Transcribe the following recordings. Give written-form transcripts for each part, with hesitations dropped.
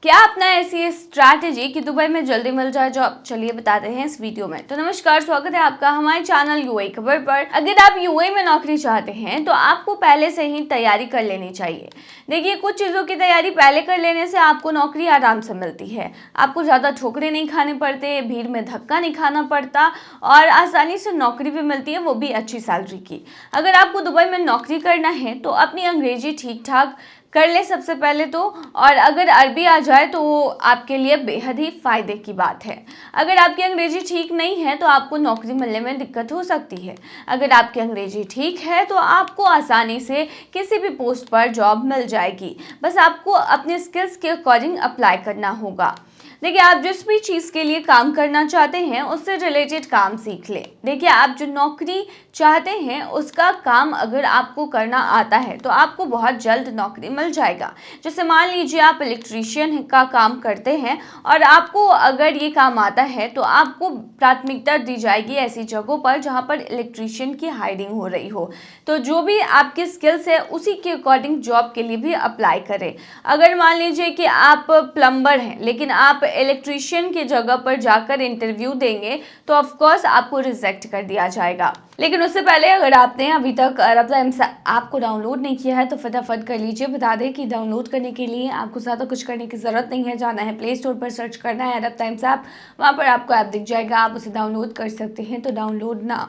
क्या अपना ऐसी स्ट्रैटेजी कि दुबई में जल्दी मिल जाए जॉब? चलिए बताते हैं इस वीडियो में। तो नमस्कार, स्वागत है आपका हमारे चैनल यूएई खबर पर। अगर आप यूएई में नौकरी चाहते हैं तो आपको पहले से ही तैयारी कर लेनी चाहिए। देखिए, कुछ चीज़ों की तैयारी पहले कर लेने से आपको नौकरी आराम से मिलती है। आपको ज़्यादा ठोकरे नहीं खाने पड़ते, भीड़ में धक्का नहीं खाना पड़ता और आसानी से नौकरी भी मिलती है, वो भी अच्छी सैलरी की। अगर आपको दुबई में नौकरी करना है तो अपनी अंग्रेजी ठीक ठाक कर ले सबसे पहले तो, और अगर अरबी आ जाए तो वो आपके लिए बेहद ही फ़ायदे की बात है। अगर आपकी अंग्रेजी ठीक नहीं है तो आपको नौकरी मिलने में दिक्कत हो सकती है। अगर आपकी अंग्रेजी ठीक है तो आपको आसानी से किसी भी पोस्ट पर जॉब मिल जाएगी। बस आपको अपने स्किल्स के अकॉर्डिंग अप्लाई करना होगा। देखिए, आप जिस भी चीज़ के लिए काम करना चाहते हैं उससे रिलेटेड काम सीख लें। देखिए, आप जो नौकरी चाहते हैं उसका काम अगर आपको करना आता है तो आपको बहुत जल्द नौकरी मिल जाएगा। जैसे मान लीजिए आप इलेक्ट्रीशियन का काम करते हैं और आपको अगर ये काम आता है तो आपको प्राथमिकता दी जाएगी ऐसी जगहों पर जहाँ पर इलेक्ट्रीशियन की हायरिंग हो रही हो। तो जो भी आपकी स्किल्स है उसी के अकॉर्डिंग जॉब के लिए भी अप्लाई करें। अगर मान लीजिए कि आप प्लम्बर हैं लेकिन आप इलेक्ट्रीशियन की जगह पर जाकर इंटरव्यू देंगे तो ऑफ कोर्स आपको रिजेक्ट कर दिया जाएगा। लेकिन उससे पहले अगर आपने अभी तक अरब टाइम्स ऐप को डाउनलोड नहीं किया है तो फटाफट कर लीजिए। बता दें कि डाउनलोड करने के लिए आपको ज़्यादा कुछ करने की ज़रूरत नहीं है। जाना है प्ले स्टोर पर, सर्च करना है अरब टाइम्स ऐप, वहाँ पर आपको ऐप दिख जाएगा, आप उसे डाउनलोड कर सकते हैं। तो डाउनलोड ना।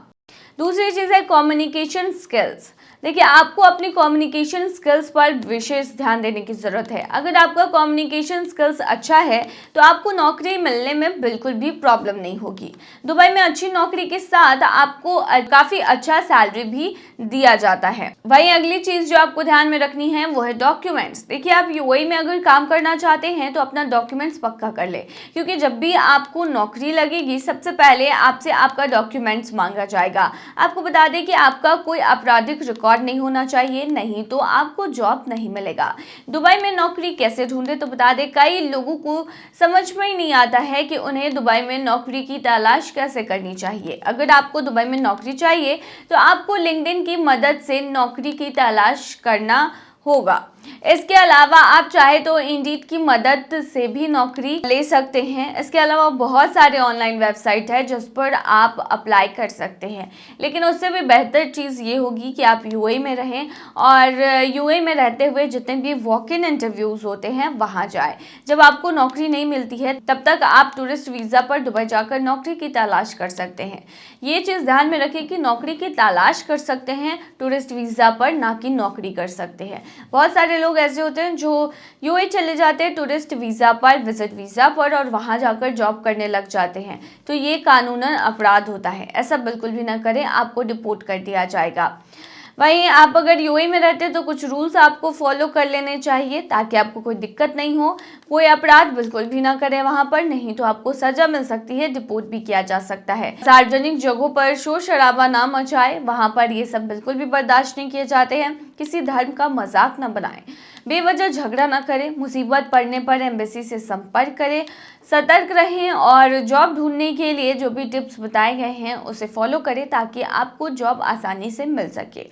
दूसरी चीज़ है कम्युनिकेशन स्किल्स। देखिए, आपको अपनी कम्युनिकेशन स्किल्स पर विशेष ध्यान देने की ज़रूरत है। अगर आपका कम्युनिकेशन स्किल्स अच्छा है तो आपको नौकरी मिलने में बिल्कुल भी प्रॉब्लम नहीं होगी। दुबई में अच्छी नौकरी के साथ आपको काफ़ी अच्छा सैलरी भी दिया जाता है। वहीं अगली चीज़ जो आपको ध्यान में रखनी है वो है डॉक्यूमेंट्स। देखिए, आप यूएई में अगर काम करना चाहते हैं तो अपना डॉक्यूमेंट्स पक्का कर ले, क्योंकि जब भी आपको नौकरी लगेगी सबसे पहले आपसे आपका डॉक्यूमेंट्स मांगा जाएगा। आपको बता दें कि आपका कोई आपराधिक रिकॉर्ड नहीं होना चाहिए, नहीं तो आपको जॉब नहीं मिलेगा। दुबई में नौकरी कैसे ढूंढे तो बता दें, कई लोगों को समझ में ही नहीं आता है कि उन्हें दुबई में नौकरी की तलाश कैसे करनी चाहिए। अगर आपको दुबई में नौकरी चाहिए तो आपको लिंक्डइन की मदद से नौकरी की तलाश करना होगा। इसके अलावा आप चाहे तो इंडीड की मदद से भी नौकरी ले सकते हैं। इसके अलावा बहुत सारे ऑनलाइन वेबसाइट है जिस पर आप अप्लाई कर सकते हैं। लेकिन उससे भी बेहतर चीज़ ये होगी कि आप यूएई में रहें और यूएई में रहते हुए जितने भी वॉक इन इंटरव्यूज़ होते हैं वहाँ जाएं। जब आपको नौकरी नहीं मिलती है तब तक आप टूरिस्ट वीज़ा पर दुबई जाकर नौकरी की तलाश कर सकते हैं। ये चीज़ ध्यान में रखें कि नौकरी की तलाश कर सकते हैं टूरिस्ट वीज़ा पर, ना कि नौकरी कर सकते हैं। बहुत सारे लोग ऐसे होते हैं जो यूएई चले जाते हैं टूरिस्ट वीज़ा पर, विजिट वीज़ा पर, और वहाँ जाकर जॉब करने लग जाते हैं। तो ये कानूनन अपराध होता है, ऐसा बिल्कुल भी ना करें, आपको डिपोर्ट कर दिया जाएगा। वहीं आप अगर यूएई में रहते हैं तो कुछ रूल्स आपको फॉलो कर लेने चाहिए ताकि आपको कोई दिक्कत नहीं हो। कोई अपराध बिल्कुल भी ना करें वहां पर, नहीं तो आपको सजा मिल सकती है, डिपोर्ट भी किया जा सकता है। सार्वजनिक जगहों पर शोर शराबा ना मचाए, वहां पर ये सब बिल्कुल भी बर्दाश्त नहीं किए जाते हैं। किसी धर्म का मजाक न बनाएं, बेवजह झगड़ा न करें, मुसीबत पड़ने पर एम्बेसी से संपर्क करें, सतर्क रहें और जॉब ढूंढने के लिए जो भी टिप्स बताए गए हैं उसे फॉलो करें ताकि आपको जॉब आसानी से मिल सके।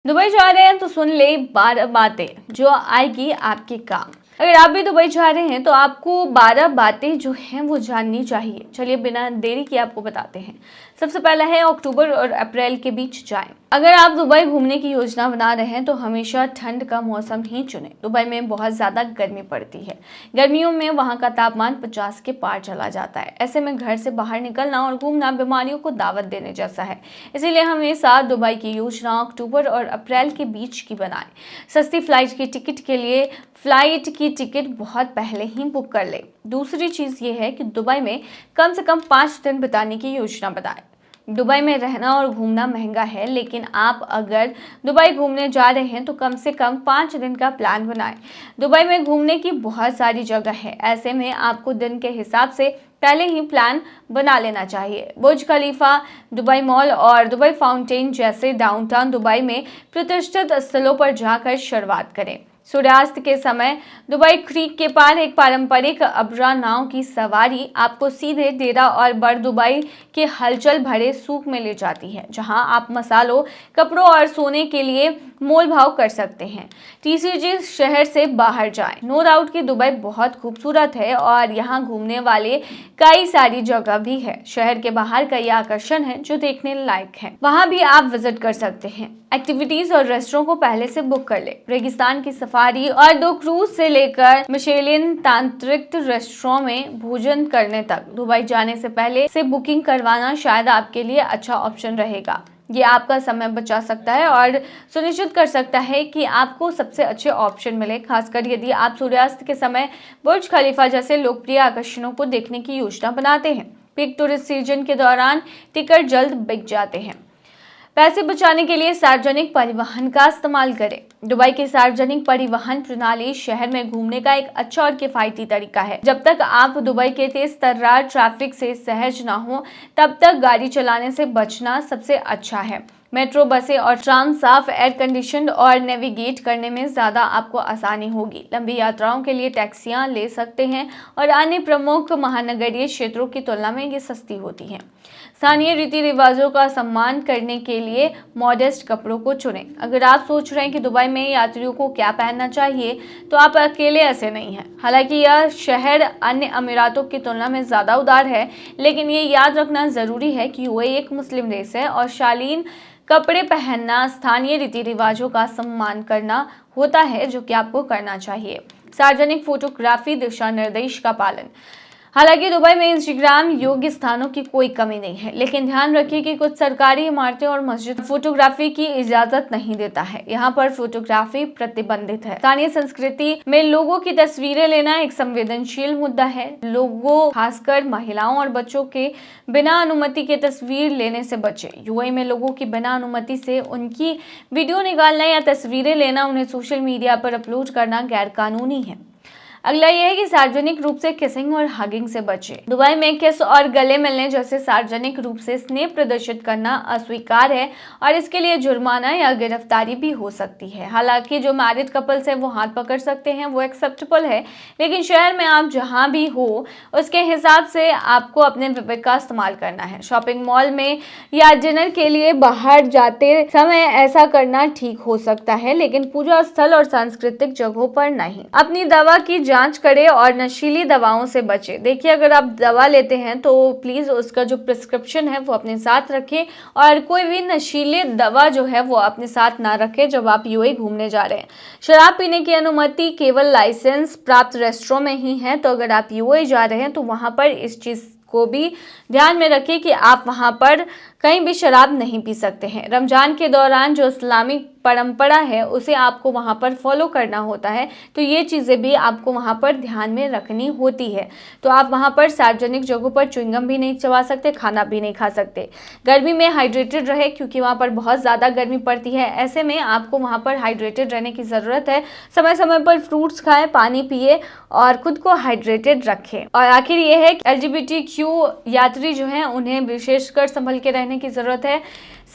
दुबई जा रहे हैं तो सुन ले 12 बातें जो आएगी आपके काम। अगर आप भी दुबई जा रहे हैं तो आपको 12 बातें जो हैं वो जाननी चाहिए। चलिए बिना देरी के आपको बताते हैं। सबसे पहला है अक्टूबर और अप्रैल के बीच जाएं। अगर आप दुबई घूमने की योजना बना रहे हैं तो हमेशा ठंड का मौसम ही चुनें। दुबई में बहुत ज़्यादा गर्मी पड़ती है। गर्मियों में वहाँ का तापमान 50 के पार चला जाता है। ऐसे में घर से बाहर निकलना और घूमना बीमारियों को दावत देने जैसा है। इसीलिए हमेशा दुबई की योजना अक्टूबर और अप्रैल के बीच की बनाएं। सस्ती फ्लाइट की टिकट के लिए फ्लाइट की टिकट बहुत पहले ही बुक कर ले। दूसरी चीज़ ये है कि दुबई में कम से कम 5 दिन बिताने की योजना बनाएं। दुबई में रहना और घूमना महंगा है, लेकिन आप अगर दुबई घूमने जा रहे हैं तो कम से कम 5 दिन का प्लान बनाएं। दुबई में घूमने की बहुत सारी जगह है, ऐसे में आपको दिन के हिसाब से पहले ही प्लान बना लेना चाहिए। बुर्ज खलीफा, दुबई मॉल और दुबई फाउंटेन जैसे डाउनटाउन दुबई में प्रतिष्ठित स्थलों पर जाकर शुरुआत करें। सूर्यास्त के समय दुबई क्रीक के पार एक पारंपरिक अबरा नाव की सवारी आपको सीधे डेरा और बर दुबई के हलचल भरे सूक में ले जाती है, जहां आप मसालों, कपड़ों और सोने के लिए मोल भाव कर सकते हैं। टीसीजी शहर से बाहर जाएं। नो डाउट कि दुबई बहुत खूबसूरत है और यहाँ घूमने वाले कई सारी जगह भी है। शहर के बाहर कई आकर्षण हैं जो देखने लायक हैं। वहाँ भी आप विजिट कर सकते हैं। एक्टिविटीज और रेस्टोरेंट को पहले से बुक कर ले। रेगिस्तान की सफारी और 2 क्रूज से लेकर मिशेलिन तांत्रिक रेस्टोरेंट में भोजन करने तक दुबई जाने से पहले से बुकिंग करवाना शायद आपके लिए अच्छा ऑप्शन रहेगा। ये आपका समय बचा सकता है और सुनिश्चित कर सकता है कि आपको सबसे अच्छे ऑप्शन मिले, खासकर यदि आप सूर्यास्त के समय बुर्ज खलीफा जैसे लोकप्रिय आकर्षणों को देखने की योजना बनाते हैं। पीक टूरिस्ट सीजन के दौरान टिकट जल्द बिक जाते हैं। पैसे बचाने के लिए सार्वजनिक परिवहन का इस्तेमाल करें। दुबई की सार्वजनिक परिवहन प्रणाली शहर में घूमने का एक अच्छा और किफायती तरीका है। जब तक आप दुबई के तेज तर्रार ट्रैफिक से सहज ना हो, तब तक गाड़ी चलाने से बचना सबसे अच्छा है। मेट्रो, बसें और ट्राम साफ, एयर कंडीशन और नेविगेट करने में ज़्यादा आपको आसानी होगी। लंबी यात्राओं के लिए टैक्सियां ले सकते हैं और अन्य प्रमुख महानगरीय क्षेत्रों की तुलना में ये सस्ती होती हैं। स्थानीय रीति रिवाजों का सम्मान करने के लिए मॉडेस्ट कपड़ों को चुनें। अगर आप सोच रहे हैं कि दुबई में यात्रियों को क्या पहनना चाहिए, तो आप अकेले ऐसे नहीं हैं। हालांकि यह शहर अन्य अमीरातों की तुलना में ज़्यादा उदार है, लेकिन ये याद रखना ज़रूरी है कि यूएई एक मुस्लिम देश है और शालीन कपड़े पहनना स्थानीय रीति रिवाजों का सम्मान करना होता है, जो कि आपको करना चाहिए। सार्वजनिक फोटोग्राफी दिशा निर्देश का पालन। हालांकि दुबई में इंस्टाग्राम योग्य स्थानों की कोई कमी नहीं है, लेकिन ध्यान रखिए कि कुछ सरकारी इमारतें और मस्जिद फोटोग्राफी की इजाजत नहीं देता है। यहाँ पर फोटोग्राफी प्रतिबंधित है। स्थानीय संस्कृति में लोगों की तस्वीरें लेना एक संवेदनशील मुद्दा है। लोगों, खासकर महिलाओं और बच्चों के बिना अनुमति के तस्वीर लेने से बचें। यूएई में लोगों की बिना अनुमति से उनकी वीडियो निकालना या तस्वीरें लेना, उन्हें सोशल मीडिया पर अपलोड करना गैर कानूनी है। अगला यह है कि सार्वजनिक रूप से किसिंग और हगिंग से बचें। दुबई में किस और गले मिलने जैसे सार्वजनिक रूप से स्नेह प्रदर्शित करना अस्वीकार है और इसके लिए जुर्माना या गिरफ्तारी भी हो सकती है। हालांकि जो मैरिड कपल्स हैं वो हाथ पकड़ सकते हैं, वो एक्सेप्टेबल है, लेकिन शहर में आप जहां भी हो उसके हिसाब से आपको अपने विवेक का इस्तेमाल करना है। शॉपिंग मॉल में या डिनर के लिए बाहर जाते समय ऐसा करना ठीक हो सकता है, लेकिन पूजा स्थल और सांस्कृतिक जगहों पर नहीं। अपनी दवा की जांच करें और नशीली दवाओं से बचें। देखिए, अगर आप दवा लेते हैं तो प्लीज उसका जो प्रिस्क्रिप्शन है वो अपने साथ रखें और कोई भी नशीली दवा जो है वो अपने साथ ना रखें जब आप यूएई घूमने जा रहे हैं। शराब पीने की अनुमति केवल लाइसेंस प्राप्त रेस्टोरेंट में ही है, तो अगर आप यूएई जा रहे हैं तो वहां पर इस चीज को भी ध्यान में रखें कि आप वहां पर कहीं भी शराब नहीं पी सकते हैं। रमजान के दौरान जो इस्लामिक परंपरा है उसे आपको वहां पर फॉलो करना होता है, तो ये चीज़ें भी आपको वहां पर ध्यान में रखनी होती है। तो आप वहां पर सार्वजनिक जगहों पर च्युइंगम भी नहीं चबा सकते, खाना भी नहीं खा सकते। गर्मी में हाइड्रेटेड रहे क्योंकि वहां पर बहुत ज़्यादा गर्मी पड़ती है। ऐसे में आपको वहां पर हाइड्रेटेड रहने की ज़रूरत है। समय समय पर फ्रूट्स खाएं, पानी पिए और खुद को हाइड्रेटेड रखें। और आखिर ये है कि LGBTQ यात्री जो हैं उन्हें विशेषकर संभल के रहने की ज़रूरत है।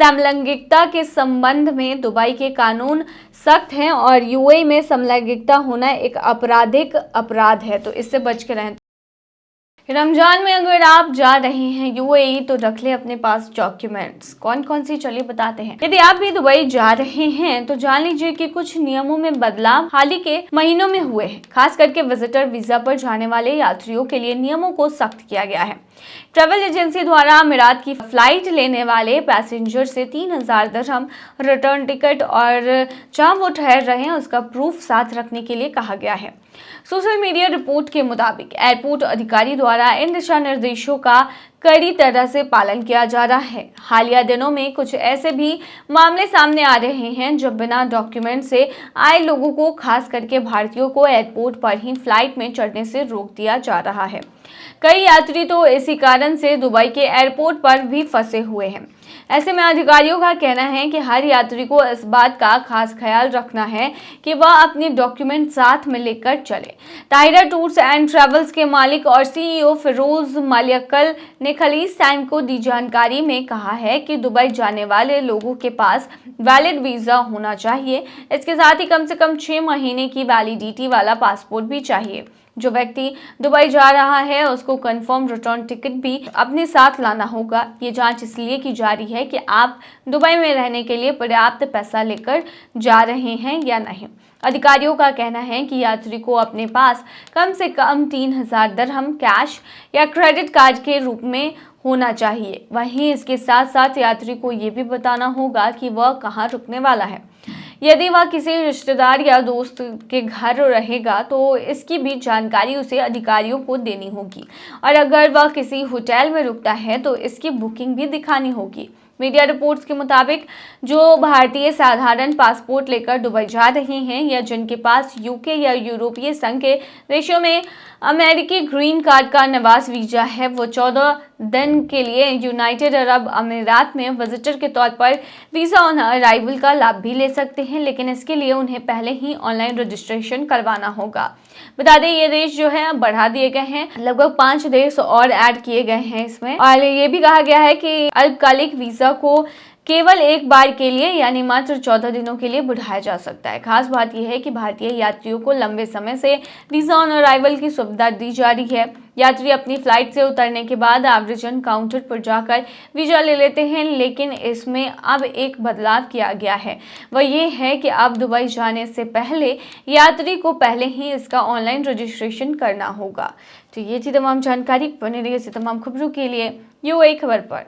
समलैंगिकता के संबंध में दुबई के कानून सख्त हैं और यूएई में समलैंगिकता होना एक आपराधिक अपराध है, तो इससे बच के रहें। रमजान में अगर आप जा रहे हैं यूएई तो रख ले अपने पास डॉक्यूमेंट्स। कौन कौन सी, चलिए बताते हैं। यदि आप भी दुबई जा रहे हैं तो जान लीजिए कि कुछ नियमों में बदलाव हाल ही के महीनों में हुए हैं। खास करके विजिटर वीजा पर जाने वाले यात्रियों के लिए नियमों को सख्त किया गया है। ट्रैवल एजेंसी द्वारा अमीरात की फ्लाइट लेने वाले पैसेंजर से 3000 दिरहम रिटर्न टिकट और जहां वो ठहर रहे हैं उसका प्रूफ साथ रखने के लिए कहा गया है। सोशल मीडिया रिपोर्ट के मुताबिक एयरपोर्ट अधिकारी द्वारा इन दिशा निर्देशों का कड़ी तरह से पालन किया जा रहा है। हालिया दिनों में कुछ ऐसे भी मामले सामने आ रहे हैं जब बिना डॉक्यूमेंट से आए लोगों को, खास करके भारतीयों को, एयरपोर्ट पर ही फ्लाइट में चढ़ने से रोक दिया जा रहा है। कई यात्री तो इसी कारण से दुबई के एयरपोर्ट पर भी फंसे हुए हैं। ऐसे में अधिकारियों का कहना है कि हर यात्री को इस बात का खास ख्याल रखना है कि वह अपने डॉक्यूमेंट साथ में लेकर चले। ताहिरा टूर्स एंड ट्रैवल्स के मालिक और सीईओ फिरोज मलियकल ने खलीज टाइम को दी जानकारी में कहा है कि दुबई जाने वाले लोगों के पास वैलिड वीजा होना चाहिए। इसके साथ ही कम से कम 6 महीने की वैलिडिटी वाला पासपोर्ट भी चाहिए। जो व्यक्ति दुबई जा रहा है उसको कंफर्म रिटर्न टिकट भी अपने साथ लाना होगा। ये जांच इसलिए की जा रही है कि आप दुबई में रहने के लिए पर्याप्त पैसा लेकर जा रहे हैं या नहीं। अधिकारियों का कहना है कि यात्री को अपने पास कम से कम 3000 दिरहम कैश या क्रेडिट कार्ड के रूप में होना चाहिए। वहीं इसके साथ साथ यात्री को ये भी बताना होगा कि वह कहाँ रुकने वाला है। यदि वह किसी रिश्तेदार या दोस्त के घर रहेगा तो इसकी भी जानकारी उसे अधिकारियों को देनी होगी, और अगर वह किसी होटल में रुकता है तो इसकी बुकिंग भी दिखानी होगी। मीडिया रिपोर्ट्स के मुताबिक जो भारतीय साधारण पासपोर्ट लेकर दुबई जा रहे हैं या जिनके पास यूके या यूरोपीय संघ के देशों में अमेरिकी ग्रीन कार्ड का निवास वीजा है, वो 14 दिन के लिए यूनाइटेड अरब अमीरात में विजिटर के तौर पर वीजा ऑन अराइवल का लाभ भी ले सकते हैं, लेकिन इसके लिए उन्हें पहले ही ऑनलाइन रजिस्ट्रेशन करवाना होगा। बता दें ये देश जो है बढ़ा दिए गए हैं, लगभग 5 देश और ऐड किए गए हैं इसमें, और ये भी कहा गया है कि अल्पकालिक वीजा को केवल एक बार के लिए यानी मात्र 14 दिनों के लिए बढ़ाया जा सकता है। खास बात यह है कि भारतीय यात्रियों को लंबे समय से वीजा ऑन अराइवल की सुविधा दी जा रही है। यात्री अपनी फ्लाइट से उतरने के बाद एवरेजन काउंटर पर जाकर वीजा ले लेते हैं, लेकिन इसमें अब एक बदलाव किया गया है। वह ये है कि अब दुबई जाने से पहले यात्री को पहले ही इसका ऑनलाइन रजिस्ट्रेशन करना होगा। तो ये थी तमाम जानकारी। बने रहिए तमाम खबरों के लिए यूएई खबर पर।